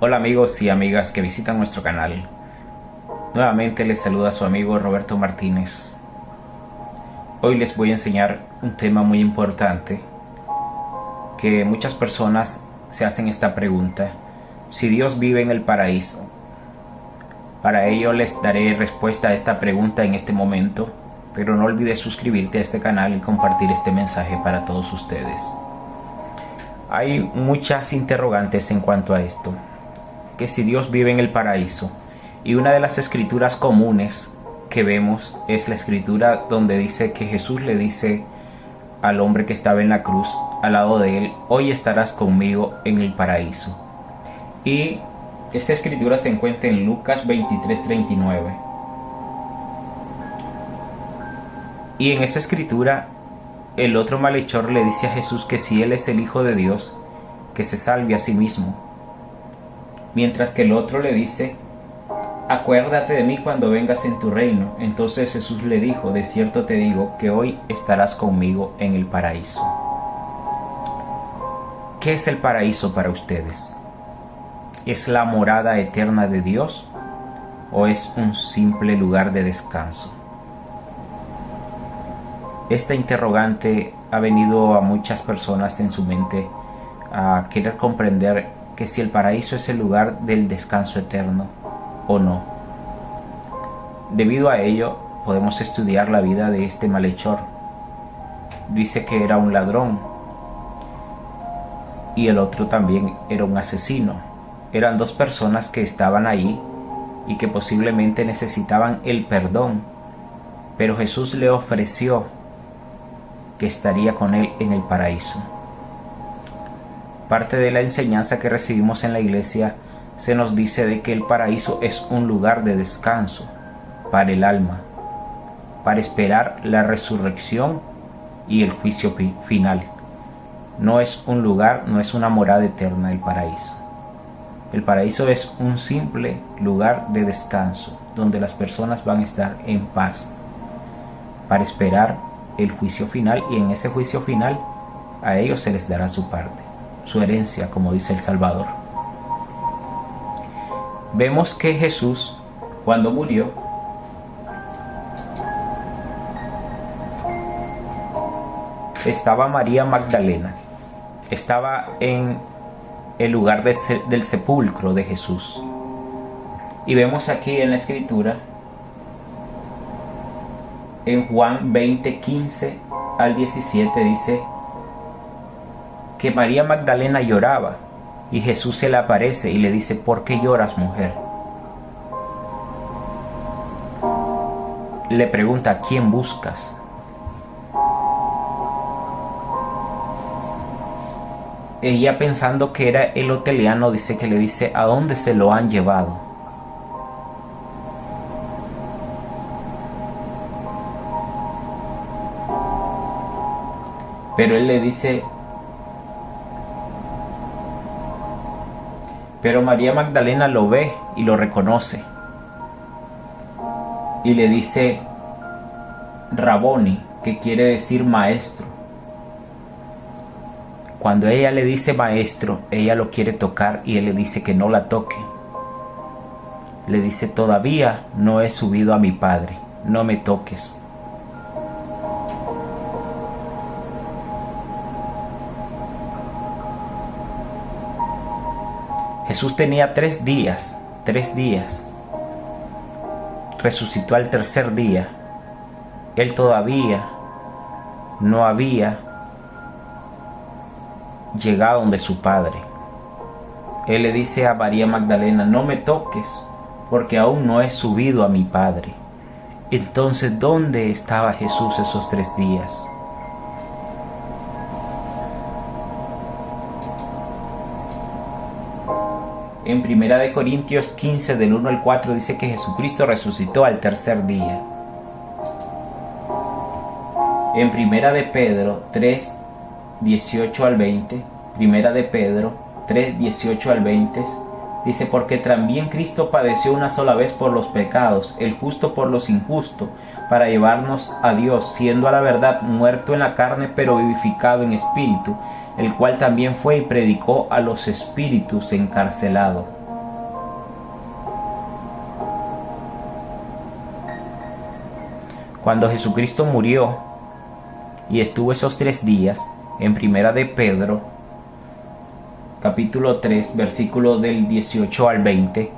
Hola amigos y amigas que visitan nuestro canal. Nuevamente les saluda su amigo Roberto Martínez. Hoy les voy a enseñar un tema muy importante que muchas personas se hacen esta pregunta: si Dios vive en el paraíso. Para ello les daré respuesta a esta pregunta en este momento, pero no olvides suscribirte a este canal y compartir este mensaje para todos ustedes. Hay muchas interrogantes en cuanto a esto, que si Dios vive en el paraíso, y una de las escrituras comunes que vemos es la escritura donde dice que Jesús le dice al hombre que estaba en la cruz al lado de él: hoy estarás conmigo en el paraíso. Y esta escritura se encuentra en Lucas 23:39. Y en esa escritura el otro malhechor le dice a Jesús que si él es el Hijo de Dios, que se salve a sí mismo. Mientras que el otro le dice: acuérdate de mí cuando vengas en tu reino. Entonces Jesús le dijo: de cierto te digo que hoy estarás conmigo en el paraíso. ¿Qué es el paraíso para ustedes? ¿Es la morada eterna de Dios o es un simple lugar de descanso? Esta interrogante ha venido a muchas personas en su mente a querer comprender que si el paraíso es el lugar del descanso eterno o no. Debido a ello, podemos estudiar la vida de este malhechor. Dice que era un ladrón y el otro también era un asesino. Eran dos personas que estaban ahí y que posiblemente necesitaban el perdón, pero Jesús le ofreció que estaría con él en el paraíso. Parte de la enseñanza que recibimos en la iglesia se nos dice de que el paraíso es un lugar de descanso para el alma, para esperar la resurrección y el juicio final. No es un lugar, no es una morada eterna el paraíso. El paraíso es un simple lugar de descanso donde las personas van a estar en paz para esperar el juicio final, y en ese juicio final a ellos se les dará su parte, su herencia, como dice el Salvador. Vemos que Jesús, cuando murió, estaba María Magdalena, estaba en el lugar del sepulcro de Jesús. Y vemos aquí en la escritura, en Juan 20:15 al 17, dice que María Magdalena lloraba y Jesús se le aparece y le dice: ¿por qué lloras, mujer? Le pregunta: ¿a quién buscas? Ella, pensando que era el hoteliano, dice que le dice: ¿a dónde se lo han llevado? Pero él le dice, pero María Magdalena lo ve y lo reconoce y le dice Raboni, que quiere decir maestro. Cuando ella le dice maestro, ella lo quiere tocar y él le dice que no la toque. Le dice: todavía no he subido a mi Padre, no me toques. Jesús tenía 3 días. Resucitó al tercer día. Él todavía no había llegado donde su Padre. Él le dice a María Magdalena: no me toques, porque aún no he subido a mi Padre. Entonces, ¿dónde estaba Jesús esos 3 días? En 1 Corintios 15 del 1 al 4 dice que Jesucristo resucitó al tercer día. En 1 de Pedro 3, 18 al 20, 1 de Pedro 3, 18 al 20, Dice, porque también Cristo padeció una sola vez por los pecados, el justo por los injustos, para llevarnos a Dios, siendo a la verdad muerto en la carne, pero vivificado en espíritu, el cual también fue y predicó a los espíritus encarcelados. Cuando Jesucristo murió y estuvo esos 3 días, en Primera de Pedro, capítulo 3, versículo del 18 al 20,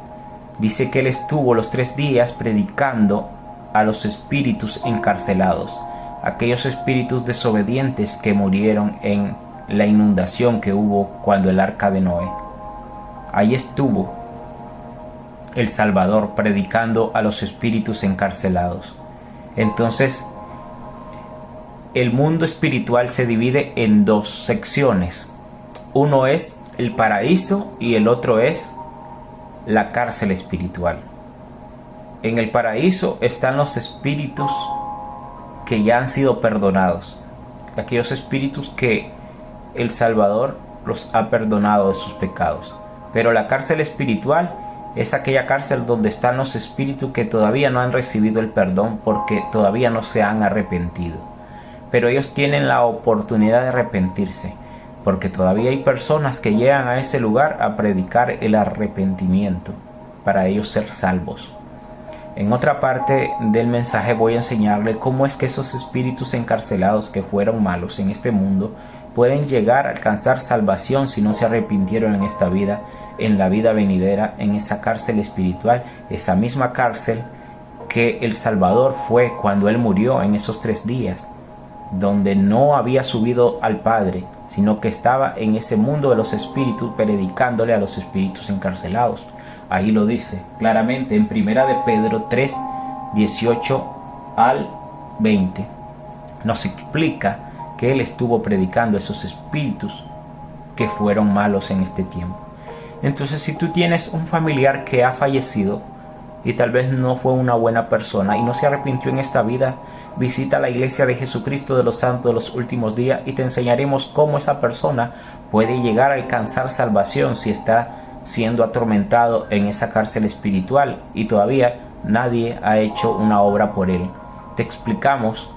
dice que él estuvo los 3 días predicando a los espíritus encarcelados, aquellos espíritus desobedientes que murieron en la inundación que hubo cuando el arca de Noé. Ahí estuvo el Salvador predicando a los espíritus encarcelados. Entonces, el mundo espiritual se divide en 2 secciones. Uno es el paraíso y el otro es la cárcel espiritual. En el paraíso están los espíritus que ya han sido perdonados, aquellos espíritus que el Salvador los ha perdonado de sus pecados. Pero la cárcel espiritual es aquella cárcel donde están los espíritus que todavía no han recibido el perdón porque todavía no se han arrepentido. Pero ellos tienen la oportunidad de arrepentirse, porque todavía hay personas que llegan a ese lugar a predicar el arrepentimiento para ellos ser salvos. En otra parte del mensaje voy a enseñarle cómo es que esos espíritus encarcelados que fueron malos en este mundo pueden llegar a alcanzar salvación si no se arrepintieron en esta vida, en la vida venidera, en esa cárcel espiritual, esa misma cárcel que el Salvador fue cuando Él murió en esos 3 días, donde no había subido al Padre, sino que estaba en ese mundo de los espíritus predicándole a los espíritus encarcelados. Ahí lo dice claramente en Primera de Pedro 3, 18 al 20. Nos explica que Él estuvo predicando a esos espíritus que fueron malos en este tiempo. Entonces, si tú tienes un familiar que ha fallecido y tal vez no fue una buena persona y no se arrepintió en esta vida, visita la iglesia de Jesucristo de los Santos de los Últimos Días y te enseñaremos cómo esa persona puede llegar a alcanzar salvación si está siendo atormentado en esa cárcel espiritual y todavía nadie ha hecho una obra por él. Te explicamos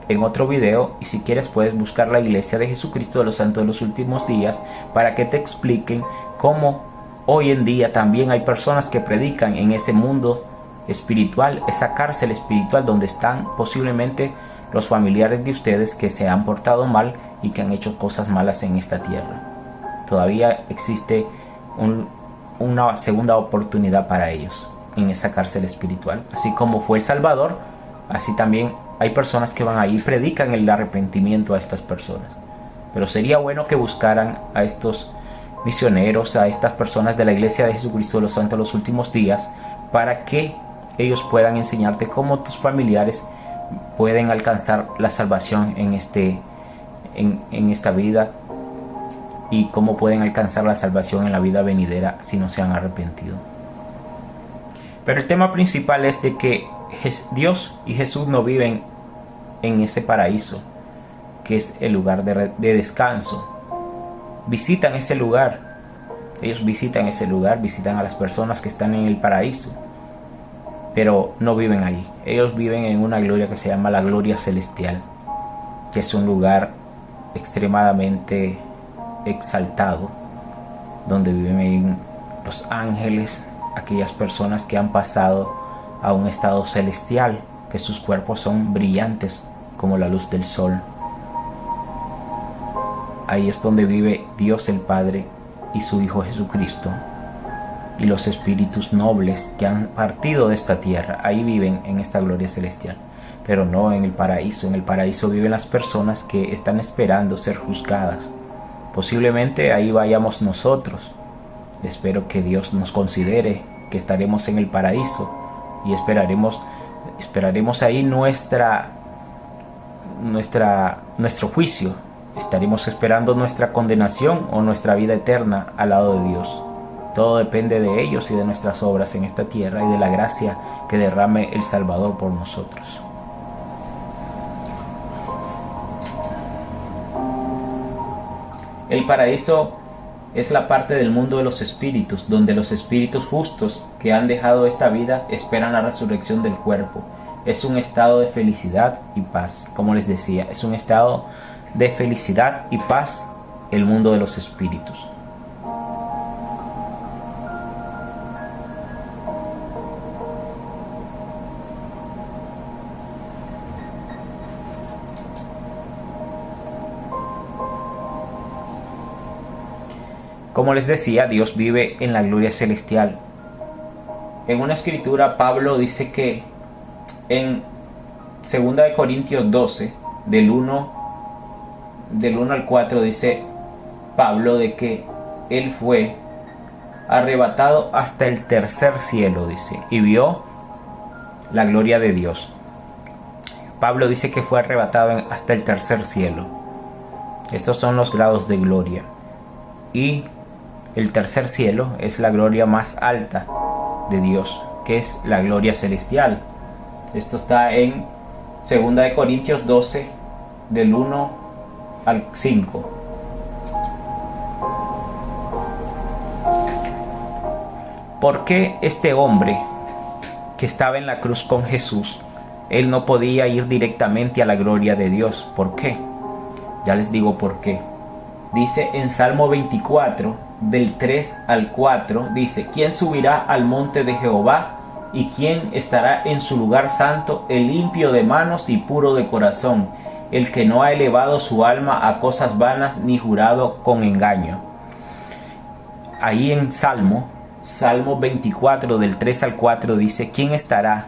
en otro video, y si quieres puedes buscar la iglesia de Jesucristo de los Santos de los Últimos Días para que te expliquen cómo hoy en día también hay personas que predican en ese mundo espiritual, esa cárcel espiritual donde están posiblemente los familiares de ustedes que se han portado mal y que han hecho cosas malas en esta tierra. Todavía existe una segunda oportunidad para ellos en esa cárcel espiritual. Así como fue el Salvador, así también hay personas que van ahí y predican el arrepentimiento a estas personas. Pero sería bueno que buscaran a estos misioneros, a estas personas de la iglesia de Jesucristo de los Santos de los Últimos Días, para que ellos puedan enseñarte cómo tus familiares pueden alcanzar la salvación en esta vida, y cómo pueden alcanzar la salvación en la vida venidera si no se han arrepentido. Pero el tema principal es de que Dios y Jesús no viven en ese paraíso, que es el lugar de descanso. Visitan ese lugar. Ellos visitan ese lugar, visitan a las personas que están en el paraíso, pero no viven allí. Ellos viven en una gloria que se llama la gloria celestial, que es un lugar extremadamente exaltado, donde viven los ángeles, aquellas personas que han pasado a un estado celestial, que sus cuerpos son brillantes como la luz del sol. Ahí es donde vive Dios el Padre y su Hijo Jesucristo, y los espíritus nobles que han partido de esta tierra. Ahí viven en esta gloria celestial, pero no en el paraíso. En el paraíso viven las personas que están esperando ser juzgadas. Posiblemente ahí vayamos nosotros. Espero que Dios nos considere que estaremos en el paraíso y esperaremos ahí nuestro juicio. Estaremos esperando nuestra condenación o nuestra vida eterna al lado de Dios. Todo depende de ellos y de nuestras obras en esta tierra y de la gracia que derrame el Salvador por nosotros. El paraíso es la parte del mundo de los espíritus, donde los espíritus justos que han dejado esta vida esperan la resurrección del cuerpo. Es un estado de felicidad y paz. Como les decía, es un estado de felicidad y paz el mundo de los espíritus. Como les decía, Dios vive en la gloria celestial. En una escritura, Pablo dice que en 2 Corintios 12, del 1 al 4, dice Pablo de que él fue arrebatado hasta el tercer cielo, dice, y vio la gloria de Dios. Pablo dice que fue arrebatado hasta el tercer cielo. Estos son los grados de gloria. Y el tercer cielo es la gloria más alta de Dios, que es la gloria celestial. Esto está en 2 Corintios 12, del 1 al 5. ¿Por qué este hombre que estaba en la cruz con Jesús, él no podía ir directamente a la gloria de Dios? ¿Por qué? Ya les digo por qué. Dice en Salmo 24, del 3 al 4, dice: ¿Quién subirá al monte de Jehová? ¿Y quién estará en su lugar santo? El limpio de manos y puro de corazón, el que no ha elevado su alma a cosas vanas ni jurado con engaño. Ahí en Salmo 24, del 3 al 4, dice: ¿Quién estará?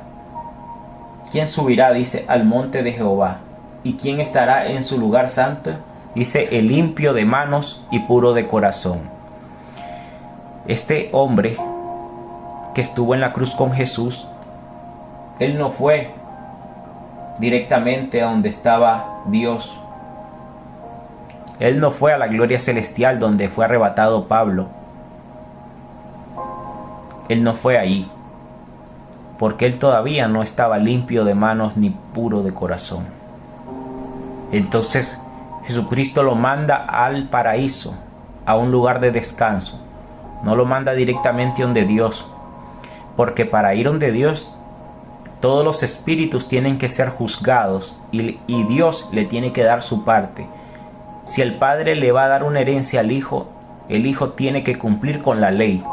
¿Quién subirá? Dice, al monte de Jehová. ¿Y quién estará en su lugar santo? Dice, el limpio de manos y puro de corazón. Este hombre que estuvo en la cruz con Jesús, él no fue directamente a donde estaba Dios. Él no fue a la gloria celestial donde fue arrebatado Pablo. Él no fue ahí, porque él todavía no estaba limpio de manos ni puro de corazón. Entonces Jesucristo lo manda al paraíso, a un lugar de descanso. No lo manda directamente donde Dios, porque para ir donde Dios, todos los espíritus tienen que ser juzgados y Dios le tiene que dar su parte. Si el Padre le va a dar una herencia al Hijo, el Hijo tiene que cumplir con la ley.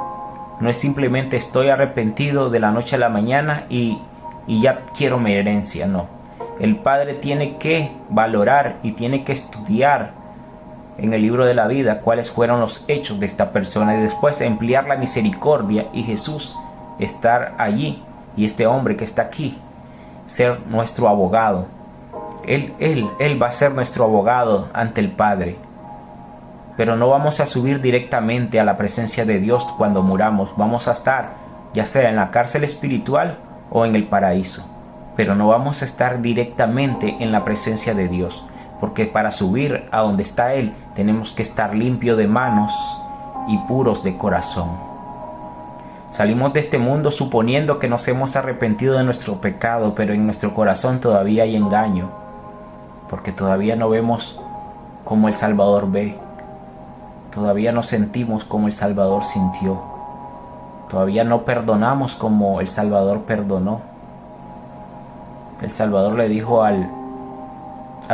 No es simplemente estoy arrepentido de la noche a la mañana y ya quiero mi herencia, no. El Padre tiene que valorar y tiene que estudiar en el libro de la vida cuáles fueron los hechos de esta persona y después emplear la misericordia y Jesús estar allí y este hombre que está aquí ser nuestro abogado. Él va a ser nuestro abogado ante el Padre. Pero no vamos a subir directamente a la presencia de Dios cuando muramos. Vamos a estar ya sea en la cárcel espiritual o en el paraíso. Pero no vamos a estar directamente en la presencia de Dios. Porque para subir a donde está Él tenemos que estar limpios de manos y puros de corazón. Salimos de este mundo suponiendo que nos hemos arrepentido de nuestro pecado, pero en nuestro corazón todavía hay engaño. Porque todavía no vemos como el Salvador ve. Todavía no sentimos como el Salvador sintió. Todavía no perdonamos como el Salvador perdonó. El Salvador le dijo al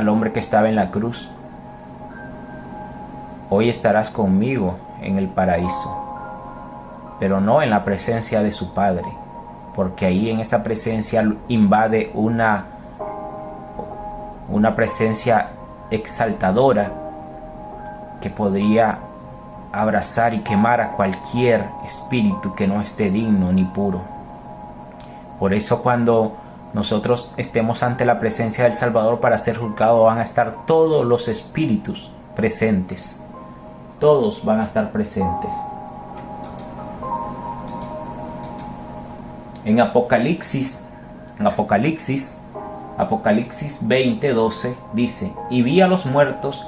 hombre que estaba en la cruz: hoy estarás conmigo en el paraíso, pero no en la presencia de su Padre, porque ahí en esa presencia invade una presencia exaltadora que podría abrazar y quemar a cualquier espíritu que no esté digno ni puro. Por eso cuando nosotros estemos ante la presencia del Salvador para ser juzgados, van a estar todos los espíritus presentes. Todos van a estar presentes. En Apocalipsis 20:12 dice: y vi a los muertos,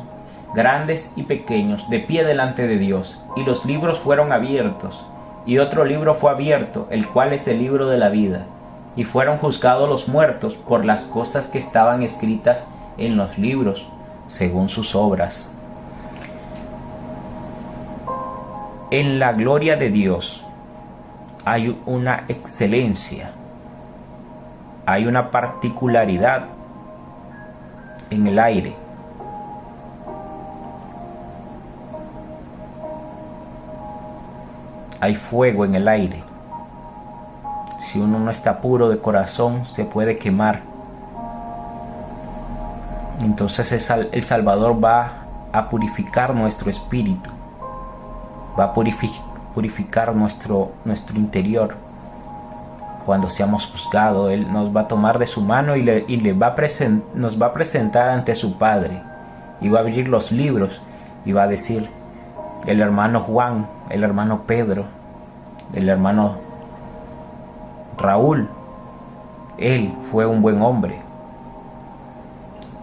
grandes y pequeños, de pie delante de Dios, y los libros fueron abiertos, y otro libro fue abierto, el cual es el libro de la vida. Y fueron juzgados los muertos por las cosas que estaban escritas en los libros, según sus obras. En la gloria de Dios hay una excelencia, hay una particularidad en el aire. Hay fuego en el aire. Si uno no está puro de corazón, se puede quemar. Entonces el Salvador va a purificar nuestro espíritu, va a purificar nuestro interior. Cuando seamos juzgados, Él nos va a tomar de su mano y nos va a presentar ante su Padre, y va a abrir los libros y va a decir: el hermano Juan, el hermano Pedro, el hermano Raúl, él fue un buen hombre.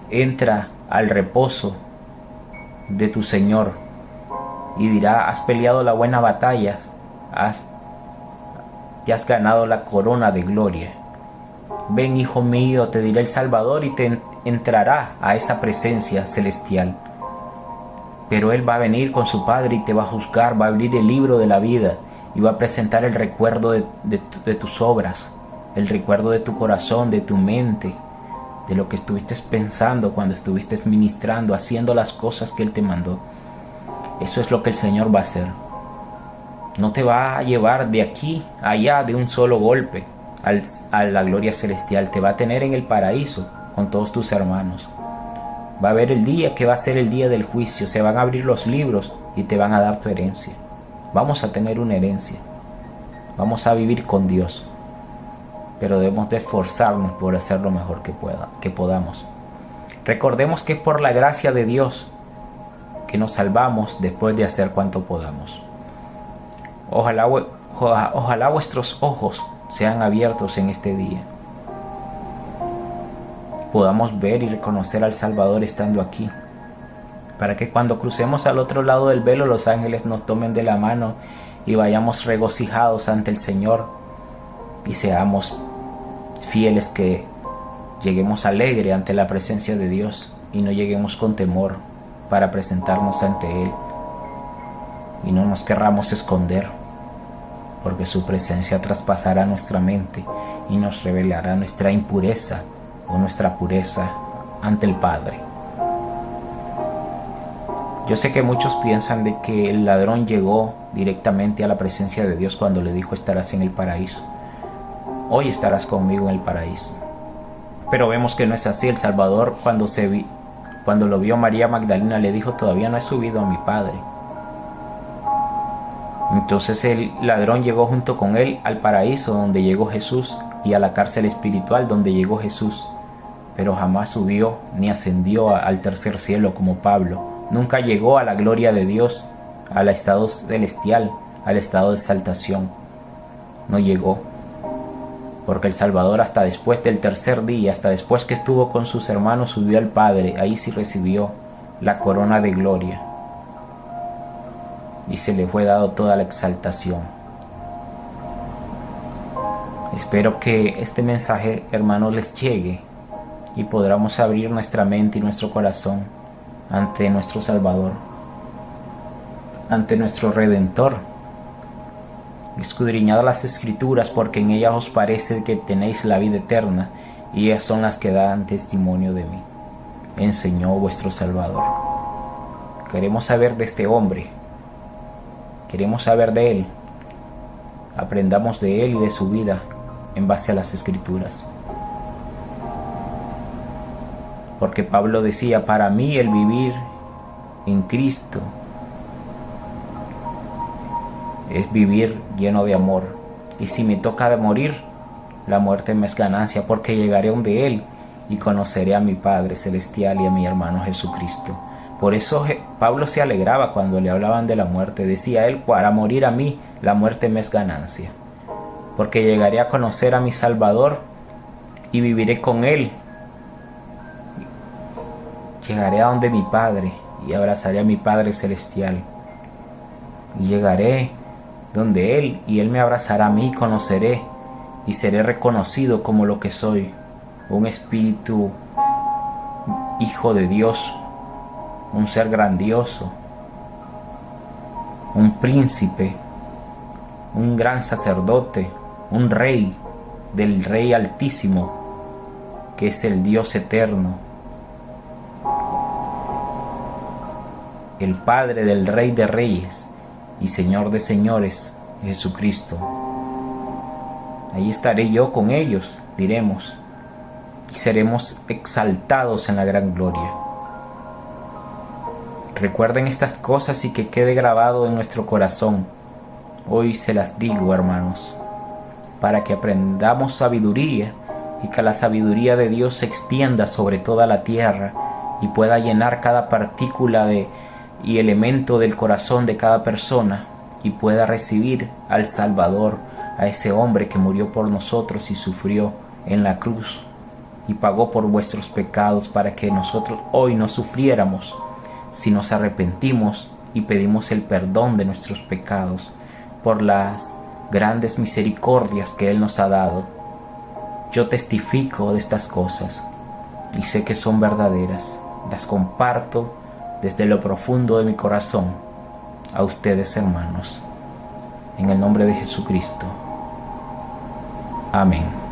Entra al reposo de tu Señor y dirá: has peleado la buena batalla, te has ganado la corona de gloria. Ven, hijo mío, te dirá el Salvador, y te entrará a esa presencia celestial. Pero Él va a venir con su Padre y te va a juzgar, va a abrir el libro de la vida y va a presentar el recuerdo de tus obras, el recuerdo de tu corazón, de tu mente, de lo que estuviste pensando cuando estuviste ministrando, haciendo las cosas que Él te mandó. Eso es lo que el Señor va a hacer. No te va a llevar de aquí a allá de un solo golpe a la gloria celestial. Te va a tener en el paraíso con todos tus hermanos. Va a haber el día que va a ser el día del juicio. Se van a abrir los libros y te van a dar tu herencia. Vamos a tener una herencia. Vamos a vivir con Dios. Pero debemos de esforzarnos por hacer lo mejor que podamos. Recordemos que es por la gracia de Dios que nos salvamos después de hacer cuanto podamos. Ojalá vuestros ojos sean abiertos en este día. Podamos ver y reconocer al Salvador estando aquí, para que cuando crucemos al otro lado del velo, los ángeles nos tomen de la mano y vayamos regocijados ante el Señor, y seamos fieles, que lleguemos alegre ante la presencia de Dios y no lleguemos con temor para presentarnos ante Él, y no nos querramos esconder, porque su presencia traspasará nuestra mente y nos revelará nuestra impureza o nuestra pureza ante el Padre. Yo sé que muchos piensan de que el ladrón llegó directamente a la presencia de Dios cuando le dijo: estarás en el paraíso. Hoy estarás conmigo en el paraíso. Pero vemos que no es así. El Salvador, cuando lo vio María Magdalena, le dijo: todavía no he subido a mi Padre. Entonces el ladrón llegó junto con él al paraíso donde llegó Jesús, y a la cárcel espiritual donde llegó Jesús, pero jamás subió ni ascendió al tercer cielo como Pablo. Nunca llegó a la gloria de Dios, al estado celestial, al estado de exaltación. No llegó, porque el Salvador hasta después del tercer día, hasta después que estuvo con sus hermanos, subió al Padre. Ahí sí recibió la corona de gloria y se le fue dado toda la exaltación. Espero que este mensaje, hermanos, les llegue y podamos abrir nuestra mente y nuestro corazón ante nuestro Salvador, ante nuestro Redentor. Escudriñad las Escrituras, porque en ellas os parece que tenéis la vida eterna, y ellas son las que dan testimonio de mí, enseñó vuestro Salvador. Queremos saber de este hombre, queremos saber de él. Aprendamos de él y de su vida en base a las Escrituras. Porque Pablo decía: para mí el vivir en Cristo es vivir lleno de amor, y si me toca de morir, la muerte me es ganancia, porque llegaré donde Él y conoceré a mi Padre Celestial y a mi hermano Jesucristo. Por eso Pablo se alegraba cuando le hablaban de la muerte. Decía él: para morir a mí, la muerte me es ganancia, porque llegaré a conocer a mi Salvador y viviré con Él. Llegaré a donde mi Padre y abrazaré a mi Padre Celestial, y llegaré donde Él y Él me abrazará a mí, conoceré y seré reconocido como lo que soy, un espíritu hijo de Dios, un ser grandioso, un príncipe, un gran sacerdote, un rey del Rey Altísimo, que es el Dios eterno, el Padre del Rey de Reyes y Señor de Señores, Jesucristo. Ahí estaré yo con ellos, diremos, y seremos exaltados en la gran gloria. Recuerden estas cosas y que quede grabado en nuestro corazón. Hoy se las digo, hermanos, para que aprendamos sabiduría y que la sabiduría de Dios se extienda sobre toda la tierra y pueda llenar cada partícula y elemento del corazón de cada persona, y pueda recibir al Salvador, a ese hombre que murió por nosotros y sufrió en la cruz y pagó por vuestros pecados para que nosotros hoy no sufriéramos si nos arrepentimos y pedimos el perdón de nuestros pecados por las grandes misericordias que Él nos ha dado. Yo testifico de estas cosas y sé que son verdaderas. Las comparto desde lo profundo de mi corazón a ustedes, hermanos, en el nombre de Jesucristo. Amén.